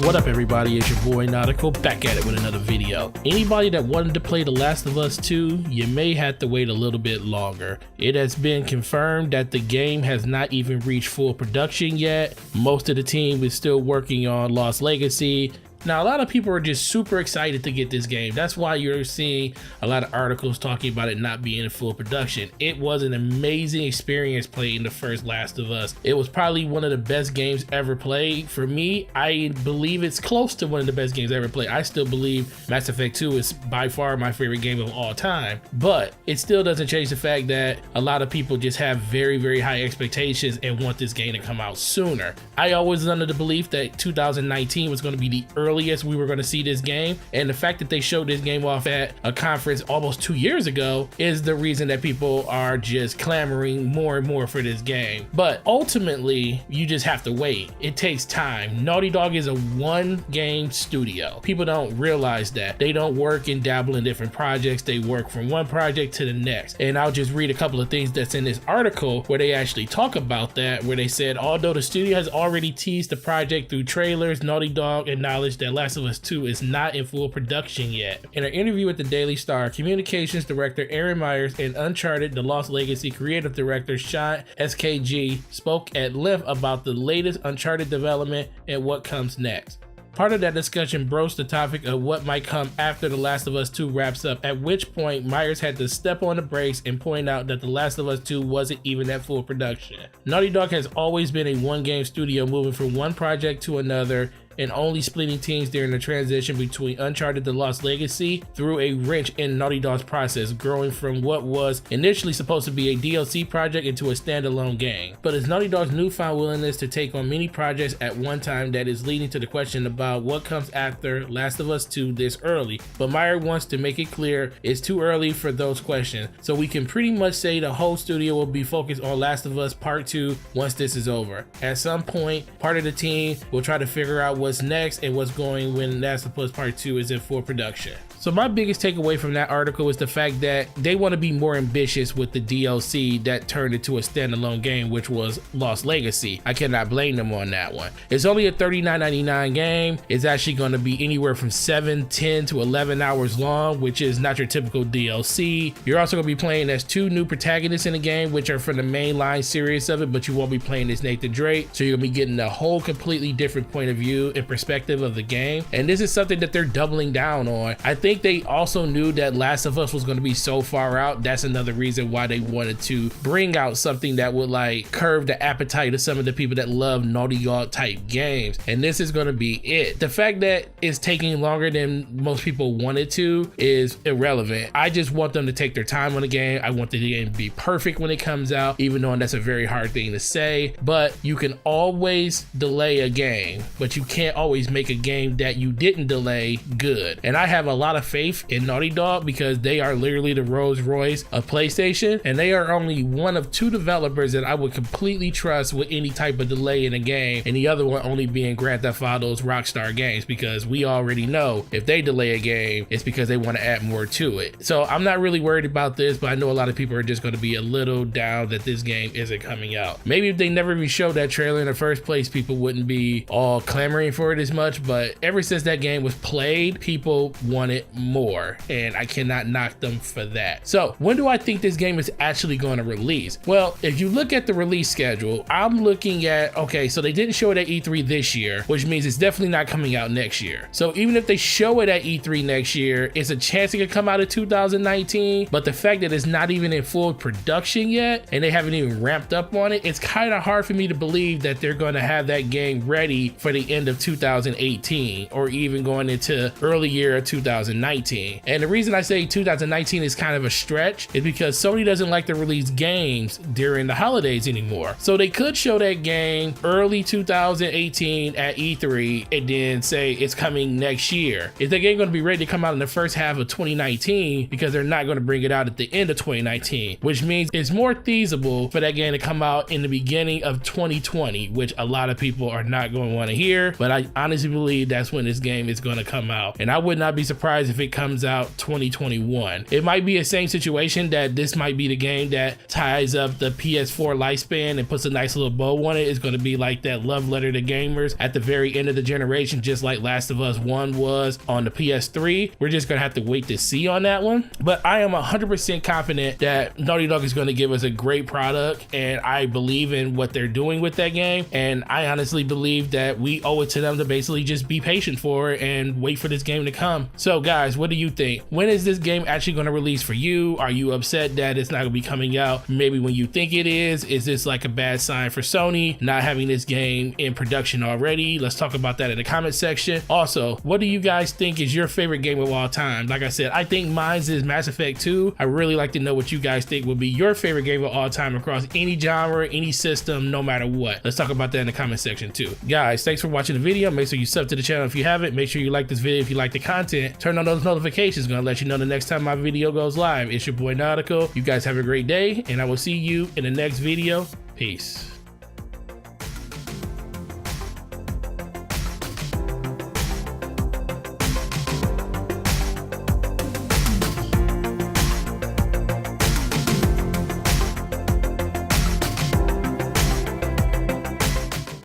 What up everybody, it's your boy Nautical back at it with another video. Anybody that wanted to play The Last of Us 2, you may have to wait a little bit longer. It has been confirmed that the game has not even reached full production yet. Most of the team is still working on Lost Legacy. Now, a lot of people are just super excited to get this game. That's why you're seeing a lot of articles talking about it not being in full production. It was an amazing experience playing the first Last of Us. It was probably one of the best games ever played. For me, I believe it's close to one of the best games ever played. I still believe Mass Effect 2 is by far my favorite game of all time, but it still doesn't change the fact that a lot of people just have very, very high expectations and want this game to come out sooner. I always was under the belief that 2019 was going to be the earliest we were going to see this game, and the fact that they showed this game off at a conference almost 2 years ago is the reason that people are just clamoring more and more for this game. But ultimately, you just have to wait. It takes time. Naughty Dog is a one game studio. People don't realize that. They don't work and dabble in different projects. They work from one project to the next. And I'll just read a couple of things that's in this article where they actually talk about that, where they said, although the studio has already teased the project through trailers, Naughty Dog acknowledged that Last of Us 2 is not in full production yet. In an interview with the Daily Star, communications director Aaron Myers and Uncharted The Lost Legacy creative director Sean SKG spoke at length about the latest Uncharted development and what comes next. Part of that discussion broached the topic of what might come after The Last of Us 2 wraps up, at which point Myers had to step on the brakes and point out that The Last of Us 2 wasn't even at full production. Naughty Dog has always been a one-game studio, moving from one project to another and only splitting teams during the transition between Uncharted The Lost Legacy threw a wrench in Naughty Dog's process, growing from what was initially supposed to be a DLC project into a standalone game. But it's Naughty Dog's newfound willingness to take on many projects at one time that is leading to the question about what comes after Last of Us 2 this early. But Meyer wants to make it clear it's too early for those questions, so we can pretty much say the whole studio will be focused on Last of Us Part 2 once this is over. At some point, part of the team will try to figure out what's next and what's going when Last of Us Part 2 is in full production. So my biggest takeaway from that article is the fact that they want to be more ambitious with the DLC that turned into a standalone game, which was Lost Legacy. I cannot blame them on that one. It's only a $39.99 game. It's actually going to be anywhere from 7, 10 to 11 hours long, which is not your typical DLC. You're also going to be playing as two new protagonists in the game, which are from the mainline series of it, but you won't be playing as Nathan Drake. So you're going to be getting a whole completely different point of view and perspective of the game. And this is something that they're doubling down on. I think they also knew that Last of Us was going to be so far out. That's another reason why they wanted to bring out something that would like curb the appetite of some of the people that love Naughty Dog type games. And this is going to be it. The fact that it's taking longer than most people wanted to is irrelevant. I just want them to take their time on the game. I want the game to be perfect when it comes out, even though that's a very hard thing to say. But you can always delay a game, but you can't always make a game that you didn't delay good. And I have a lot of faith in Naughty Dog because they are literally the Rolls Royce of PlayStation, and they are only one of two developers that I would completely trust with any type of delay in a game, and the other one only being Grand Theft Auto's Rockstar Games, because we already know if they delay a game, it's because they want to add more to it. So I'm not really worried about this, but I know a lot of people are just going to be a little down that this game isn't coming out. Maybe if they never even showed that trailer in the first place, people wouldn't be all clamoring for it as much, but ever since that game was played, people wanted more, and I cannot knock them for that. So when do I think this game is actually going to release? Well, if you look at the release schedule, I'm looking at, okay, so they didn't show it at E3 this year, which means it's definitely not coming out next year. So even if they show it at E3 next year, it's a chance it could come out in 2019, but the fact that it's not even in full production yet and they haven't even ramped up on it, it's kind of hard for me to believe that they're going to have that game ready for the end of 2018 or even going into early year of 2019. And the reason I say 2019 is kind of a stretch is because Sony doesn't like to release games during the holidays anymore. So they could show that game early 2018 at E3 and then say it's coming next year. Is that game going to be ready to come out in the first half of 2019? Because they're not going to bring it out at the end of 2019, which means it's more feasible for that game to come out in the beginning of 2020, which a lot of people are not going to want to hear. But I honestly believe that's when this game is going to come out. And I would not be surprised surprised if it comes out 2021. It might be the same situation that this might be the game that ties up the PS4 lifespan and puts a nice little bow on it. It's going to be like that love letter to gamers at the very end of the generation, just like Last of Us 1 was on the PS3. We're just going to have to wait to see on that one. But I am 100% confident that Naughty Dog is going to give us a great product, and I believe in what they're doing with that game. And I honestly believe that we owe it to them to basically just be patient for it and wait for this game to come. So guys, what do you think? When is this game actually going to release for you? Are you upset that it's not going to be coming out maybe when you think it is? Is this like a bad sign for Sony not having this game in production already? Let's talk about that in the comment section. Also, what do you guys think is your favorite game of all time? Like I said, I think mine is Mass Effect 2. I really like to know what you guys think would be your favorite game of all time across any genre, any system, no matter what. Let's talk about that in the comment section too. Guys, thanks for watching the video. Make sure you sub to the channel if you haven't. Make sure you like this video if you like the content. Turn on those notifications. Gonna let you know the next time my video goes live. It's your boy Nautical. You guys have a great day, and I will see you in the next video. Peace.